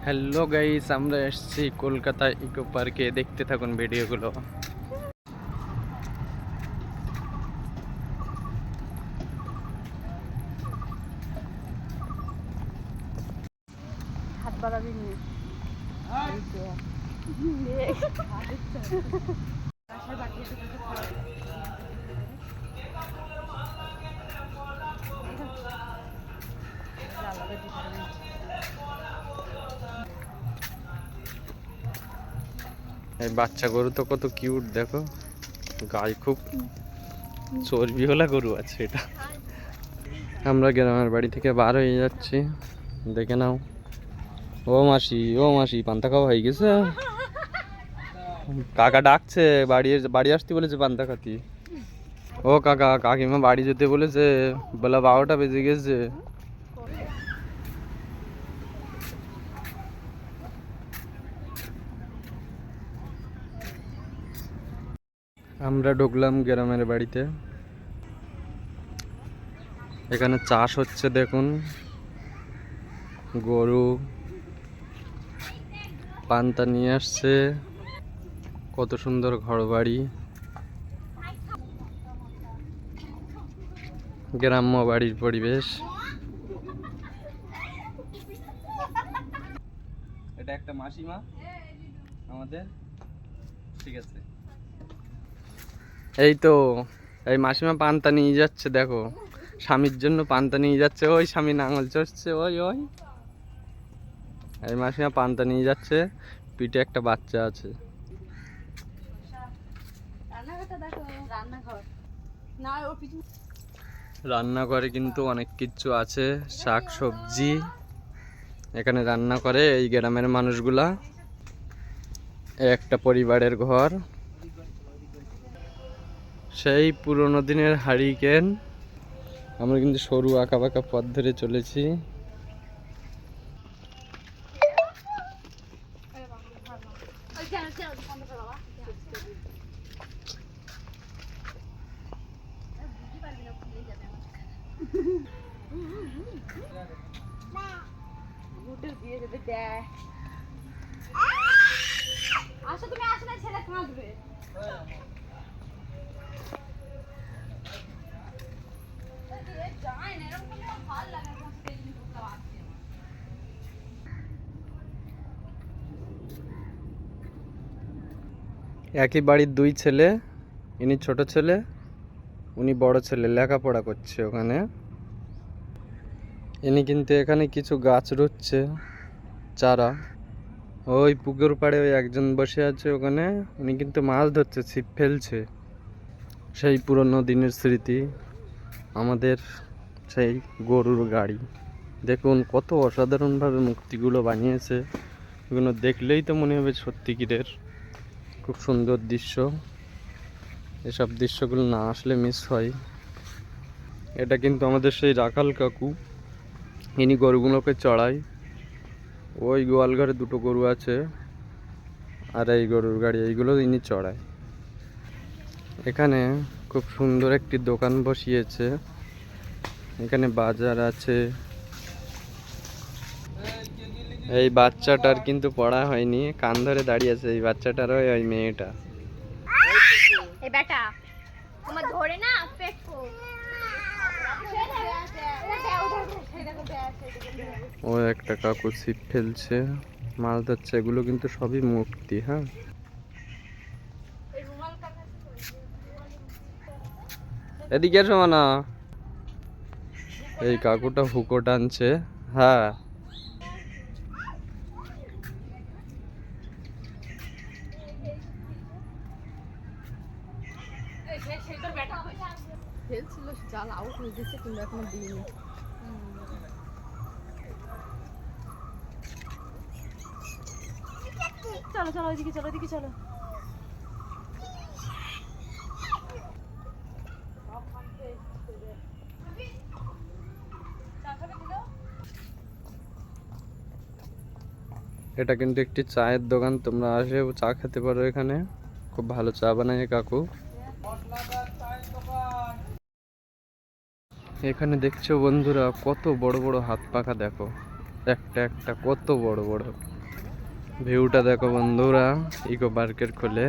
Hello guys, আমরা এসেছি Kolkata eco পার্কে। দেখতে থাকুন ভিডিওগুলো। হাত বাড়াবি নি। এই বাচ্চা গরু তো কত কিউট, দেখো। গায়ে খুব চর্বিওয়ালা গরু আছে এটা। আমরা গ্রামের বাড়ি থেকে বার হয়ে যাচ্ছি, দেখে নাও। ও মাসি পান্তা খাওয়া হয়ে গেছে। কাকা ডাকছে, বাড়ি আসতে বলেছে পান্তা খাতি। ও কাকা, কাকিমা বাড়ি যেতে বলেছে, বেলা 12টা বেজে গেছে। আমরা ঢুকলাম গ্রামের বাড়িতে। এখানে চাষ হচ্ছে, দেখুন। গরু পান্তা নিয়ে আসছে। কত সুন্দর ঘরবাড়ি, গ্রাম্য বাড়ির পরিবেশ। এটা একটা মাসিমা আমাদের, ঠিক আছে। এই তো এই মাসিমা পান্তা নিয়ে যাচ্ছে, দেখো। স্বামীর জন্য পান্তা নিয়ে যাচ্ছে। ওই স্বামী নাঙল চড়ছে, ওই ওই এই মাসিমা পান্তা নিয়ে যাচ্ছে। পিঠে একটা বাচ্চা আছে। রান্নাঘরে কিন্তু অনেক কিছু আছে, শাক সবজি এখানে রান্না করে এই গ্রামের মানুষগুলা। একটা পরিবারের ঘর, সেই পুরোনো দিনের হারিকেন। আমরা কিন্তু সরু আঁকা বাঁকা পথ ধরে চলেছি। একই বাড়ির দুই ছেলে, ইনি ছোট ছেলে, উনি বড় ছেলে, লেখাপড়া করছে ওখানে। ইনি কিন্তু এখানে কিছু গাছ রুচ্ছে, চারা। ওই পুকুর পাড়ে ওই একজন বসে আছে ওখানে, উনি কিন্তু মাছ ধরছে, ছিপ ফেলছে। সেই পুরনো দিনের স্মৃতি, আমাদের সেই গরুর গাড়ি। দেখুন কত অসাধারণভাবে মূর্তিগুলো বানিয়েছে। এগুলো দেখলেই তো মনে হবে সত্যিকারের। খুব সুন্দর দৃশ্য। এসব দৃশ্যগুলো না আসলে মিস হয়। এটা কিন্তু আমাদের সেই রাখাল কাকু, ইনি গরুগুলোকে চড়ায়। ওই গোয়াল ঘরে দুটো গরু আছে, আর এই গরুর গাড়ি, এইগুলো ইনি চড়ায়। এখানে খুব সুন্দর একটি দোকান বসিয়েছে। এখানে বাজার আছে। এই বাচ্চাটার কিন্তু পড়া হয়নি, কান ধরে দাঁড়িয়ে আছে। এই বাচ্চাটার ওই মেয়েটা। এই বেটা তোমার ধরে না পেটকো। ও একটা কাকু ছিপ ফেলছে, মাছ ধরছে। এগুলো কিন্তু সবই মূর্তি। হ্যাঁ, এদিকে এসো না। এই কাকুটা হুকো টানছে। হ্যাঁ, ফেলছিল, জাল আউট হয়ে গেছে কিন্তু এখনো দিইনি। চলো চলো ওইদিকে চলো, ওইদিকে চলো। এটা কিন্তু একটি চায়ের দোকান। তোমরা আসে চা খেতে পারো এখানে। খুব ভালো চা বানায় কাকু। এখানে দেখছো বন্ধুরা, কত বড় বড় হাত পাখা, দেখো একটা একটা কত বড় বড়। ভিউটা দেখো বন্ধুরা, ইকো পার্কের কোলে।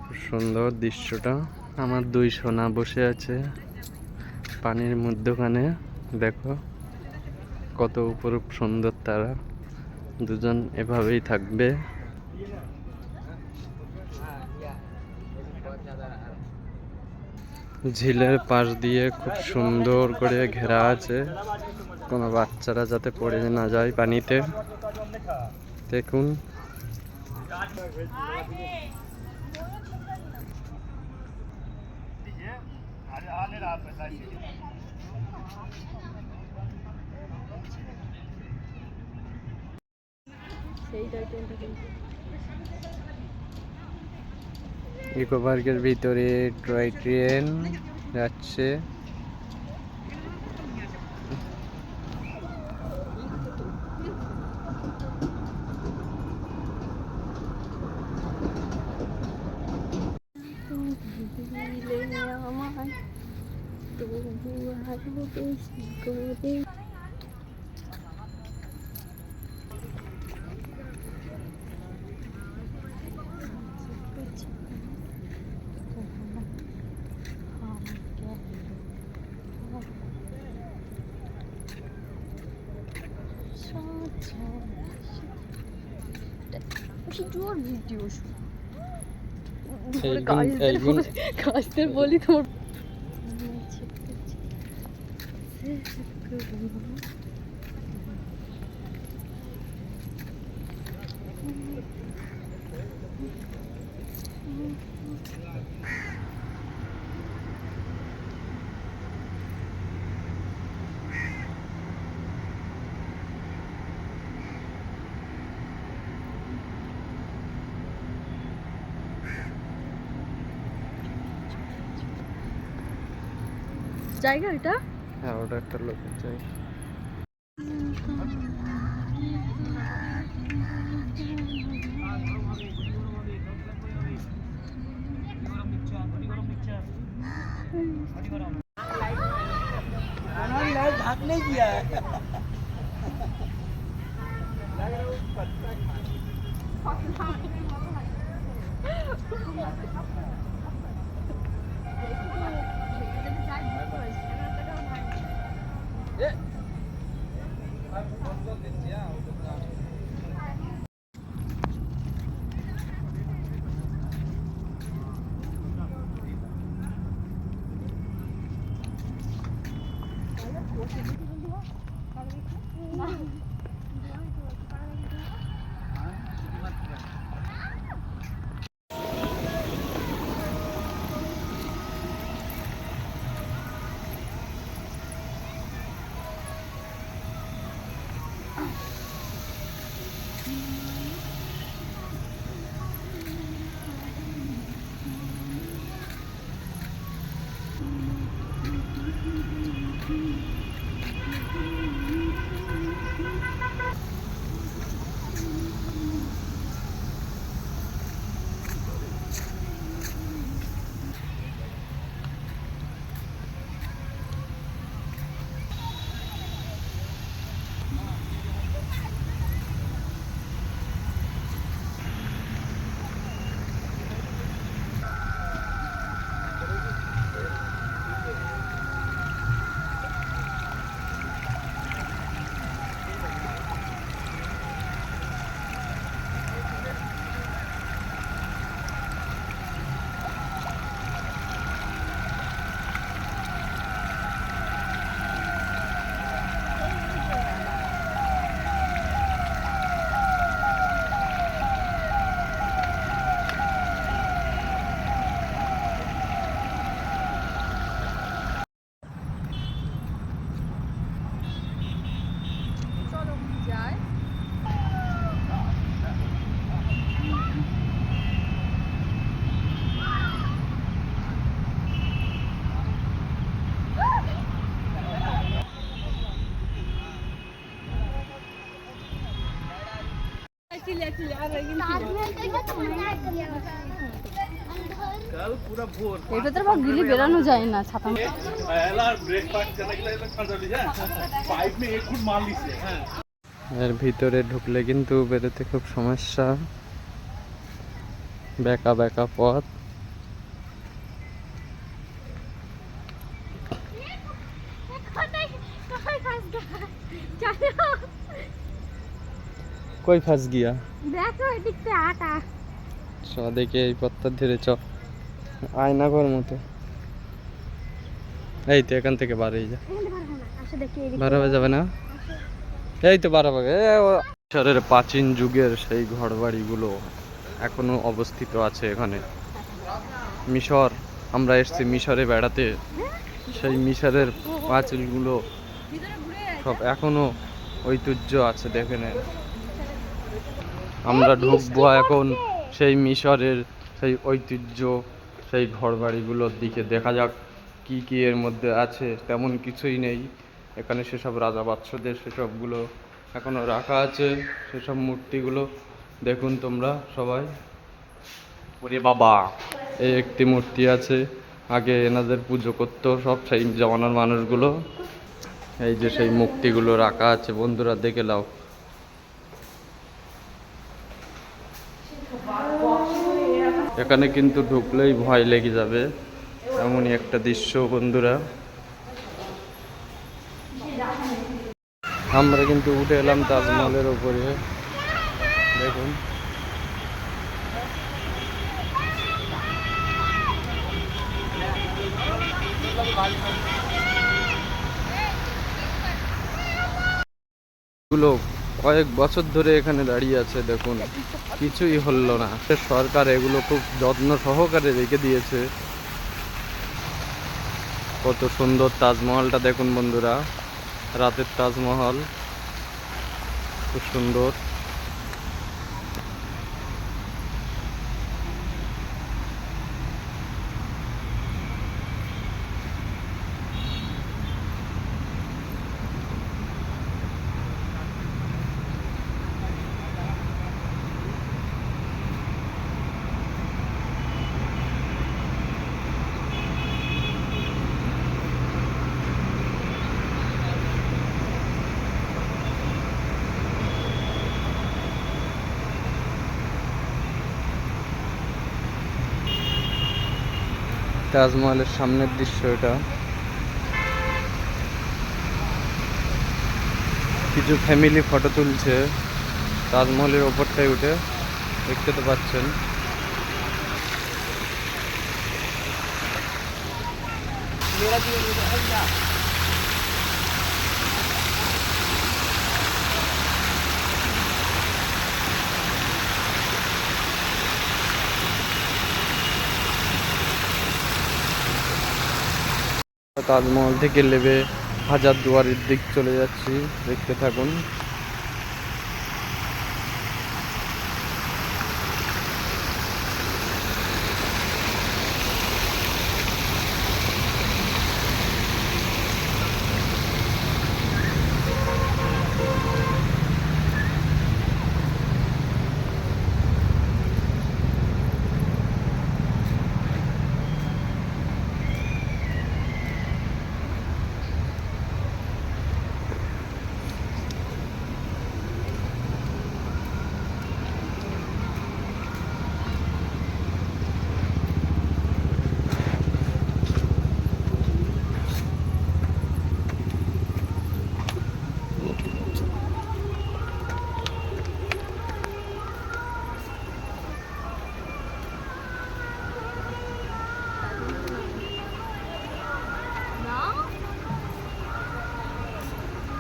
খুব সুন্দর দৃশ্যটা। আমার দুই সোনা বসে আছে পানির মধ্যখানে। দেখো কত উপরূপ সুন্দর তারা। দুজন এভাবেই থাকবে। ঝিলের পাশ দিয়ে খুব সুন্দর করে ঘেরা আছে, কোনো বাচ্চারা যাতে পড়ে না যায় পানিতে। দেখুন ইকো পার্কের ভিতরে টয় ট্রেন যাচ্ছে। জোর ভিডিও এইগুন কাজদের বলি তোমার জায়গা এটা। হ্যাঁ, ওটা একটা লোকের জায়গা। भाग नहीं किया है। এটা তো গিলি বেরানো যায় না ছাতা। पहला ब्रेकफास्ट करने के लिए खा लीजिए 5 में 1 फुट मार लीजिए। এর ভিতরে ঢুকলে কিন্তু বেরোতে খুব সমস্যা, বেঁকা বেঁকা পথ। কই ফাঁস গিয়া দেখো এদিক থেকে আটা চ দেখে এই পথটা ধীরে চ, আয়নাঘর মতো। এই তো এখান থেকে বার হয়ে যা, বার হয়ে যাবে না, এই তো বার হবে। মিশরের প্রাচীন যুগের সেই ঘরবাড়িগুলো এখনো অবস্থিত আছে এখানে। মিশর, আমরা এসেছি মিশরে বেড়াতে, সেই মিশরের পাঁচিলগুলো সব এখনো ঐতিহ্য আছে, দেখে নেন। আমরা ঢুকবো এখন সেই মিশরের সেই ঐতিহ্য, সেই ঘরবাড়িগুলোর দিকে। দেখা যাক কি কি এর মধ্যে আছে। তেমন কিছুই নেই এখানে, সেসব রাজা বাদশাদের সেসবগুলো এখনো রাখা আছে, সেসব মূর্তিগুলো দেখুন তোমরা সবাই। ওরে বাবা, এই একটি মূর্তি আছে, আগে এনাদের পুজো করতো সব সেই জমানার মানুষগুলো। এই যে সেই মূর্তিগুলো রাখা আছে, বন্ধুরা দেখে নাও। এখানে কিন্তু ঢুকলেই ভয় লেগে যাবে, এমনই একটা দৃশ্য বন্ধুরা। আমরা কিন্তু উঠে এলাম তাজমহলের উপরে, দেখুন। গুলো কয়েক বছর ধরে এখানে দাঁড়িয়ে আছে, দেখুন কিছুই হলো না। সরকার এগুলো খুব যত্ন সহকারে রেখে দিয়েছে। কত সুন্দর তাজমহলটা দেখুন বন্ধুরা, রাতের তাজমহল, খুব সুন্দর। তাজমহলের সামনের দৃশ্য এটা। কিছু ফ্যামিলি ফটো তুলছে তাজমহলের ওপরটায় উঠে, দেখতে তো পাচ্ছেন। তাজমহল থেকে নেবে হাজারদুয়ারির দিক চলে যাচ্ছি, দেখতে থাকুন।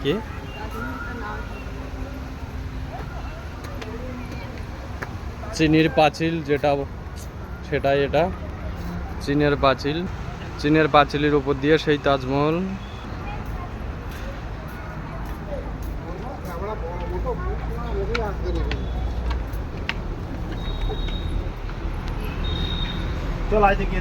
কি চীনের পাঁচিল যেটা, সেটাই এটা চীনের পাঁচিল। চীনের পাঁচিলের উপর দিয়ে সেই তাজমহল। চল আয় দেখি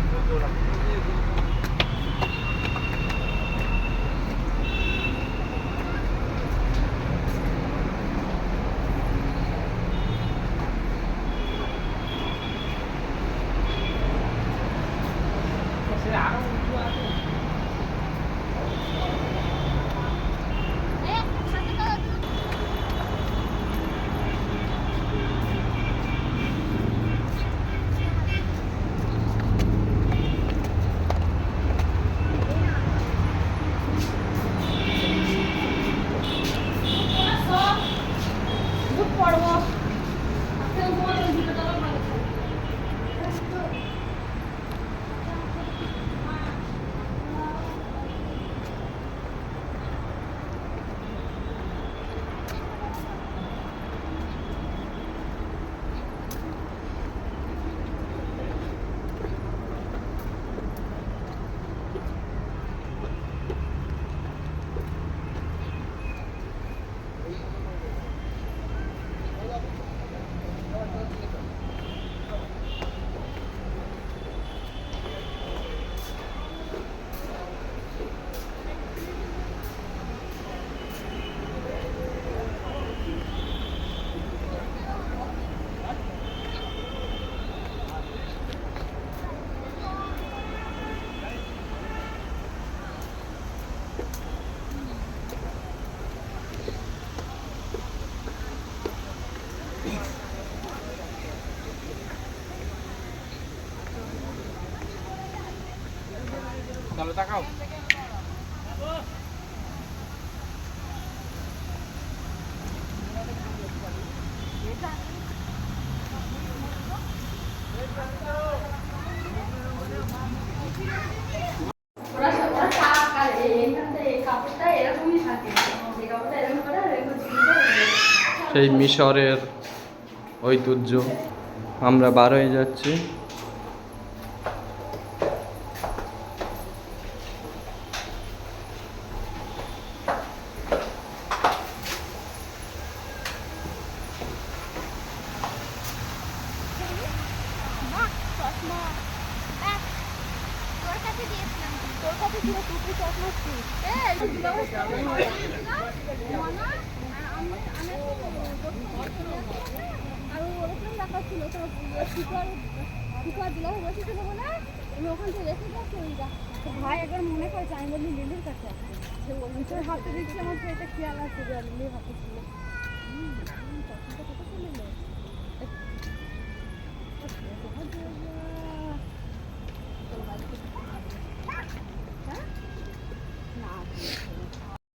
চলো তাকাও। সেই মিশরের ঐতিহ্য। আমরা বার হয়ে যাচ্ছি। তোর কাছে দিয়েছিলাম, তোর কাছে ছিল টুপি চশমা ছিল। আর ওরকম টাকা ছিল তোমার শিকার দিলাম বসেছিল বলে আমি ওখান থেকে রেখে যাচ্ছি। ওই ভাই একবার মনে করেছে, আমি বলি লিলির কাছে আছে, সে হাতে দিচ্ছি, আমার তো এটা খেয়াল আছে যে লিলির হাতে ছিল।